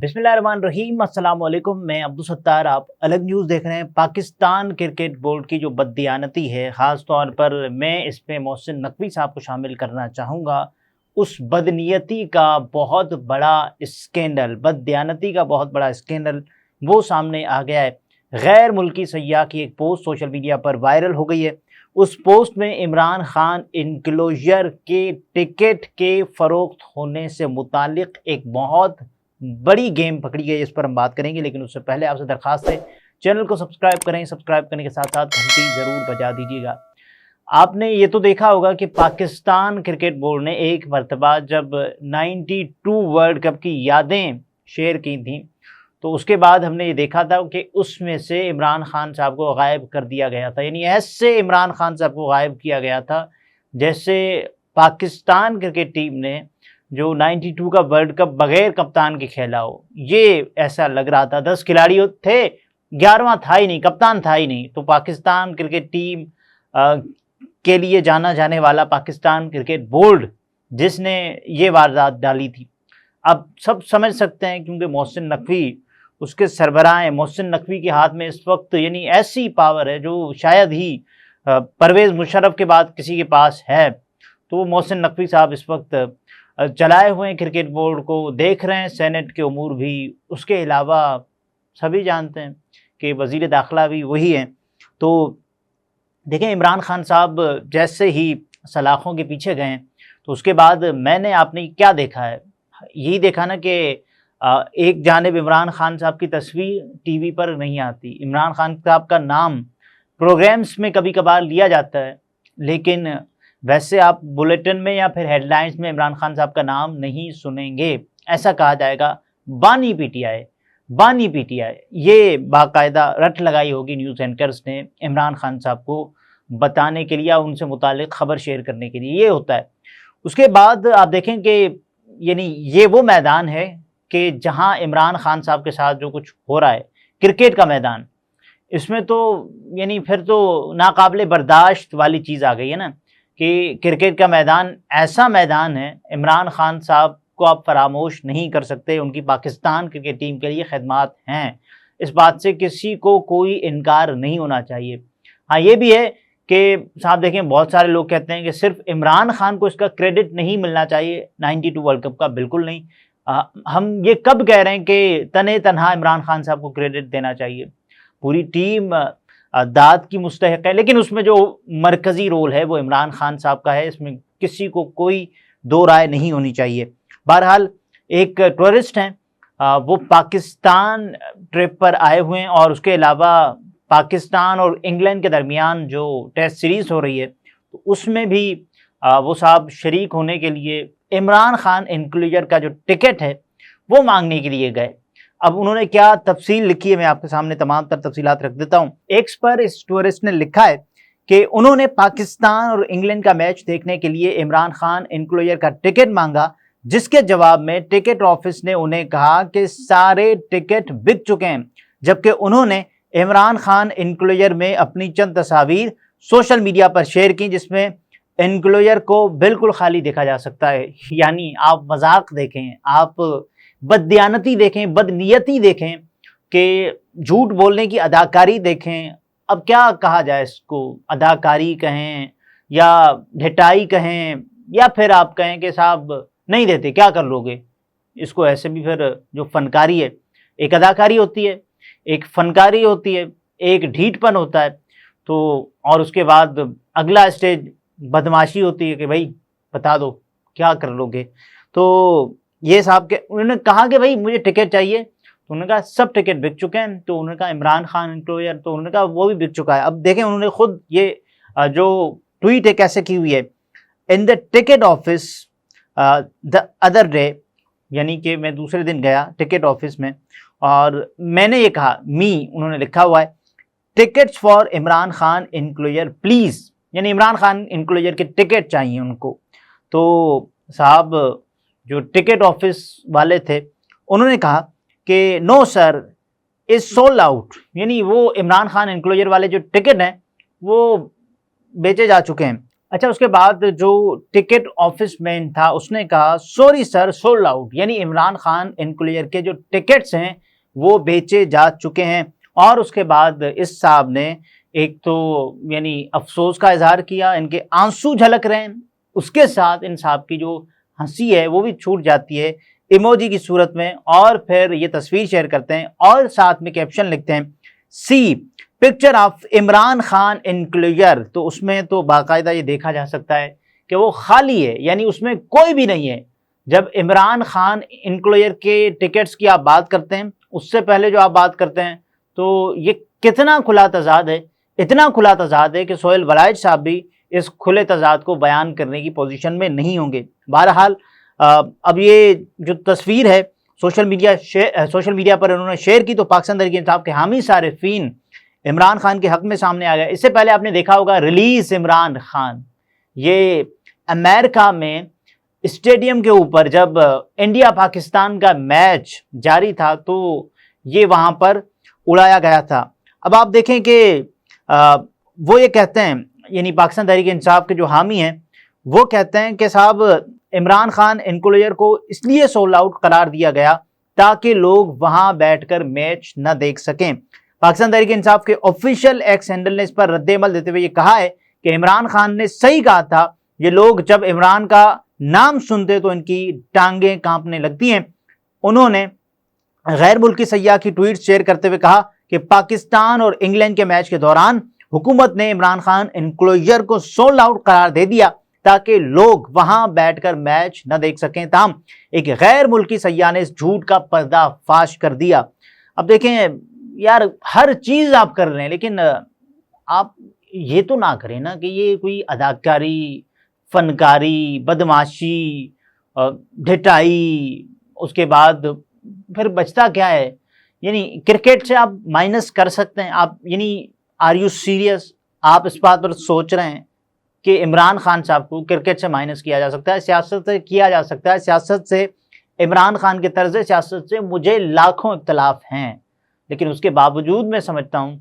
बिस्मिल्लाहिर्रहमानिर्रहीम, अस्सलाम वालेकुम। मैं अब्दुल सत्तार, आप अलग न्यूज़ देख रहे हैं। पाकिस्तान क्रिकेट बोर्ड की जो बददियानती है, ख़ास तौर पर मैं इसमें मोहसिन नकवी साहब को शामिल करना चाहूँगा। उस बदनीयती का बहुत बड़ा स्कैंडल, बददियानती का बहुत बड़ा स्कैंडल वो सामने आ गया है। गैर मुल्की सय्याह की एक पोस्ट सोशल मीडिया पर वायरल हो गई है। उस पोस्ट में इमरान खान इनक्लोजर के टिकट के फ़रोख्त होने से मुतालिक एक बहुत बड़ी गेम पकड़ी गई, इस पर हम बात करेंगे। लेकिन उससे पहले आपसे दरख्वास्त है, चैनल को सब्सक्राइब करें। सब्सक्राइब करने के साथ साथ घंटी ज़रूर बजा दीजिएगा। आपने ये तो देखा होगा कि पाकिस्तान क्रिकेट बोर्ड ने एक मरतबा जब 92 वर्ल्ड कप की यादें शेयर की थी, तो उसके बाद हमने ये देखा था कि उसमें से इमरान खान साहब को गायब कर दिया गया था। यानी ऐसे इमरान खान साहब को गायब किया गया था जैसे पाकिस्तान क्रिकेट टीम ने जो 92 का वर्ल्ड कप बगैर कप्तान के खेला हो, ये ऐसा लग रहा था। 10 खिलाड़ी थे, 11वां था ही नहीं, कप्तान था ही नहीं। तो पाकिस्तान क्रिकेट टीम के लिए जाना जाने वाला पाकिस्तान क्रिकेट बोर्ड जिसने ये वारदात डाली थी, अब सब समझ सकते हैं, क्योंकि मोहसिन नकवी उसके सरबराह हैं। मोहसिन नकवी के हाथ में इस वक्त यानी ऐसी पावर है जो शायद ही परवेज़ मुशर्रफ के बाद किसी के पास है। तो वो मोहसिन नकवी साहब इस वक्त चलाए हुए क्रिकेट बोर्ड को देख रहे हैं, सेनेट के उमूर भी। उसके अलावा सभी जानते हैं कि वज़ीर दाखिला भी वही हैं। तो देखें, इमरान खान साहब जैसे ही सलाखों के पीछे गए, तो उसके बाद मैंने आपने क्या देखा है, यही देखा ना कि एक जानिब इमरान खान साहब की तस्वीर टीवी पर नहीं आती। इमरान खान साहब का नाम प्रोग्राम्स में कभी कभार लिया जाता है, लेकिन वैसे आप बुलेटिन में या फिर हेडलाइंस में इमरान खान साहब का नाम नहीं सुनेंगे। ऐसा कहा जाएगा बानी पीटीआई, बानी पीटीआई, ये बाकायदा रट लगाई होगी न्यूज़ एंकर्स ने इमरान खान साहब को बताने के लिए या उनसे मुतालिक खबर शेयर करने के लिए। ये होता है। उसके बाद आप देखें कि यानी ये वो मैदान है कि जहां इमरान खान साहब के साथ जो कुछ हो रहा है, क्रिकेट का मैदान, इसमें तो यानी फिर तो नाकाबिले बर्दाश्त वाली चीज़ आ गई है ना कि क्रिकेट का मैदान ऐसा मैदान है, इमरान खान साहब को आप फरामोश नहीं कर सकते। उनकी पाकिस्तान क्रिकेट टीम के लिए खिदमात हैं, इस बात से किसी को कोई इनकार नहीं होना चाहिए। हाँ, ये भी है कि साहब देखें, बहुत सारे लोग कहते हैं कि सिर्फ इमरान खान को इसका क्रेडिट नहीं मिलना चाहिए 92 वर्ल्ड कप का। बिल्कुल नहीं। हम ये कब कह रहे हैं कि तने तनहा इमरान खान साहब को क्रेडिट देना चाहिए? पूरी टीम दाद की मुस्तहिक है, लेकिन उसमें जो मरकज़ी रोल है वो इमरान खान साहब का है। इसमें किसी को कोई दो राय नहीं होनी चाहिए। बहरहाल एक टूरिस्ट हैं, वो पाकिस्तान ट्रिप पर आए हुए हैं, और उसके अलावा पाकिस्तान और इंग्लैंड के दरमियान जो टेस्ट सीरीज़ हो रही है, तो उसमें भी वो साहब शरीक होने के लिए इमरान खान इनक्लूजर का जो टिकट है वो मांगने के लिए गए। अब उन्होंने क्या तफसील लिखी है, मैं आपके सामने तमाम तर तफसीलात रख देता हूँ। एक्स पर इस टूरिस्ट ने लिखा है कि उन्होंने पाकिस्तान और इंग्लैंड का मैच देखने के लिए इमरान खान इनक्लूजर का टिकट मांगा, जिसके जवाब में टिकट ऑफिस ने उन्हें कहा कि सारे टिकट बिक चुके हैं, जबकि उन्होंने इमरान खान इनक्लूजर में अपनी चंद तस्वीर सोशल मीडिया पर शेयर की, जिसमें इनक्लूजर को बिल्कुल खाली देखा जा सकता है। यानी आप मजाक देखें, आप बददियानती देखें, बदनीयती देखें, कि झूठ बोलने की अदाकारी देखें। अब क्या कहा जाए इसको, अदाकारी कहें या ढिठाई कहें, या फिर आप कहें कि साहब नहीं देते, क्या कर लोगे इसको। ऐसे भी फिर जो फनकारी है, एक अदाकारी होती है, एक फनकारी होती है, एक ढीठपन होता है। तो और उसके बाद अगला स्टेज बदमाशी होती है कि भाई बता दो क्या कर लोगे। तो ये साहब के उन्होंने कहा कि भाई मुझे टिकट चाहिए, तो उन्होंने कहा सब टिकट बिक चुके हैं। तो उन्होंने कहा इमरान खान इनक्लूजर, तो उन्होंने कहा वो भी बिक चुका है। अब देखें, उन्होंने खुद ये जो ट्वीट है कैसे की हुई है, in the ticket office the other day, यानी कि मैं दूसरे दिन गया टिकट ऑफिस में और मैंने ये कहा, उन्होंने लिखा हुआ है tickets for Imran Khan enclosure please, यानी इमरान खान इनक्लूजर के टिकट चाहिए उनको। तो साहब जो टिकट ऑफिस वाले थे उन्होंने कहा कि no sir is sold out, यानी वो इमरान खान इनक्लूजर वाले जो टिकट हैं वो बेचे जा चुके हैं। अच्छा, उसके बाद जो टिकट ऑफिस मैन था उसने कहा सॉरी सर, सोल्ड आउट, यानी इमरान खान इनक्लूजर के जो टिकट्स हैं वो बेचे जा चुके हैं। और उसके बाद इस साहब ने एक तो यानी अफसोस का इजहार किया, इनके आंसू झलक रहे हैं, उसके साथ इन साहब की जो हंसी है वो भी छूट जाती है इमोजी की सूरत में, और फिर ये तस्वीर शेयर करते हैं और साथ में कैप्शन लिखते हैं सी पिक्चर ऑफ इमरान खान इनक्लूजर। तो उसमें तो बाकायदा ये देखा जा सकता है कि वो खाली है, यानी उसमें कोई भी नहीं है। जब इमरान खान इनक्लूजर के टिकट्स की आप बात करते हैं, उससे पहले जो आप बात करते हैं, तो ये कितना खुला तजाद है, इतना खुला तजाद है कि सोहेल वलायत साहब भी इस खुले तजाद को बयान करने की पोजीशन में नहीं होंगे। बहरहाल अब ये जो तस्वीर है सोशल मीडिया पर उन्होंने शेयर की, तो पाकिस्तान तहरीक इंसाफ के हामी सारिफीन इमरान खान के हक में सामने आ गया। इससे पहले आपने देखा होगा रिलीज इमरान खान, ये अमेरिका में स्टेडियम के ऊपर जब इंडिया पाकिस्तान का मैच जारी था तो ये वहां पर उड़ाया गया था। अब आप देखें कि वो ये कहते हैं, यानी पाकिस्तान तहरीक इंसाफ के जो हामी हैं वो कहते हैं कि साहब इमरान खान इनक्लूजर को इसलिए सोल्ड आउट करार दिया गया ताकि लोग वहां बैठकर मैच न देख सकें। पाकिस्तान तहरीक इंसाफ के ऑफिशियल एक्स हैंडल ने इस पर रद्द-ए-अमल देते हुए ये कहा है कि इमरान खान ने सही कहा था, ये लोग जब इमरान का नाम सुनते तो इनकी टांगें कांपने लगती हैं। उन्होंने गैर मुल्की सय्याह की ट्वीट शेयर करते हुए कहा कि पाकिस्तान और इंग्लैंड के मैच के दौरान हुकूमत ने इमरान खान इनक्लोजर को सोल्ड आउट करार दे दिया ताकि लोग वहां बैठकर मैच न देख सकें। ताहम एक गैर मुल्की सय्याह ने इस झूठ का पर्दाफाश कर दिया। अब देखें यार, हर चीज आप कर रहे हैं, लेकिन आप ये तो ना करें ना कि ये कोई अदाकारी, फनकारी, बदमाशी, ढिठाई, उसके बाद फिर बचता क्या है। यानी क्रिकेट से आप माइनस कर सकते हैं आप, यानी आर यू सीरियस? आप इस बात पर सोच रहे हैं कि इमरान खान साहब को क्रिकेट से माइनस किया जा सकता है? सियासत से किया जा सकता है। सियासत से, इमरान खान के तर्ज सियासत से मुझे लाखों इख्तलाफ हैं, लेकिन उसके बावजूद मैं समझता हूं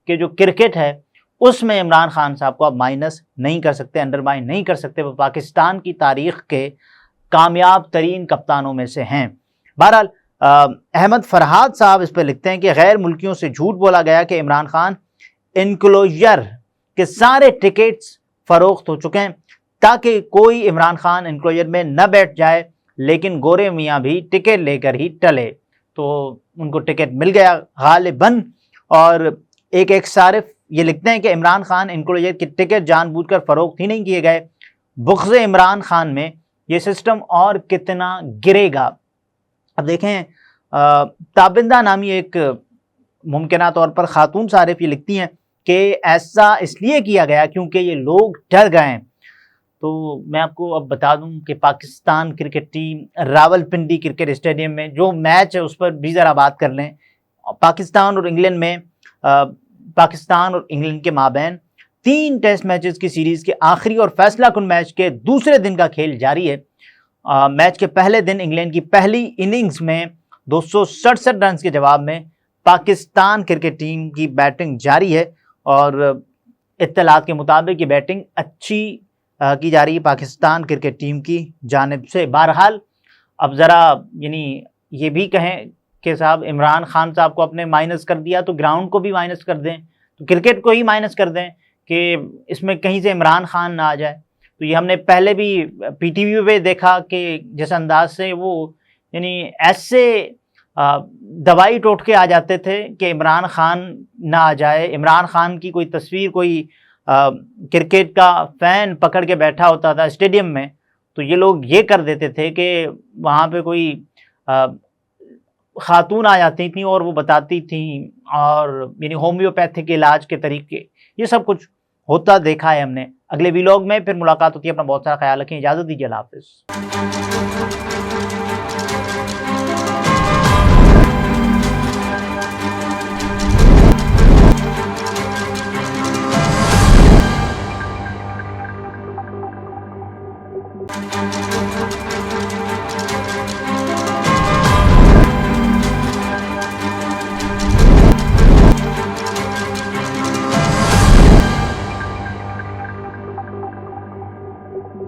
कि जो क्रिकेट है उसमें इमरान खान साहब को आप माइनस नहीं कर सकते, अंडरमाइन नहीं कर सकते। वो पाकिस्तान की तारीख के कामयाब तरीन कप्तानों में से हैं। बहरहाल अहमद फरहाद साहब इस पर लिखते हैं कि गैर मुल्कियों से झूठ बोला गया कि इमरान खान इनक्लोजर के सारे टिकट्स फरोख्त हो चुके हैं ताकि कोई इमरान खान इनक्लोजर में न बैठ जाए, लेकिन गोरे मियाँ भी टिकट लेकर ही टले। तो उनको टिकट मिल गया गालिबन। और एक सारिफ ये लिखते हैं कि इमरान खान इनक्लोजर के टिकट जानबूझकर फरोख्त ही नहीं किए गए। बुग़्ज़ इमरान खान में ये सिस्टम और कितना गिरेगा। अब देखें, ताबिंदा नामी एक मुमकिना तौर पर खातून सारिफ ये लिखती हैं कि ऐसा इसलिए किया गया क्योंकि ये लोग डर गए हैं। तो मैं आपको अब बता दूं कि Pakistan cricket team Rawalpindi cricket stadium में जो मैच है उस पर भी ज़रा बात कर लें। पाकिस्तान और इंग्लैंड में पाकिस्तान और इंग्लैंड के माबैन 3 टेस्ट मैचेस की सीरीज़ के आखिरी और फैसला कुन मैच के दूसरे दिन का खेल जारी है। मैच के पहले दिन इंग्लैंड की पहली इनिंग्स में 267 रन के जवाब में पाकिस्तान क्रिकेट टीम की बैटिंग जारी है और इत्तलात के मुताबिक ये बैटिंग अच्छी की जा रही है पाकिस्तान क्रिकेट टीम की जानिब से। बहरहाल अब ज़रा यानी ये भी कहें कि साहब इमरान खान साहब को अपने माइनस कर दिया तो ग्राउंड को भी माइनस कर दें, तो क्रिकेट को ही माइनस कर दें कि इसमें कहीं से इमरान खान ना आ जाए। तो ये हमने पहले भी पीटीवी पे देखा कि जिस अंदाज से वो यानी ऐसे दवाई टोट के आ जाते थे कि इमरान खान ना आ जाए। इमरान खान की कोई तस्वीर कोई क्रिकेट का फ़ैन पकड़ के बैठा होता था स्टेडियम में, तो ये लोग ये कर देते थे कि वहाँ पे कोई खातून आ जाती थी और वो बताती थी, और यानी होम्योपैथिक इलाज के तरीके, ये सब कुछ होता देखा है हमने। अगले व्लॉग में फिर मुलाकात होती है। अपना बहुत सारा ख्याल रखें, इजाज़त दीजिए, अल्लाह हाफ़िज़।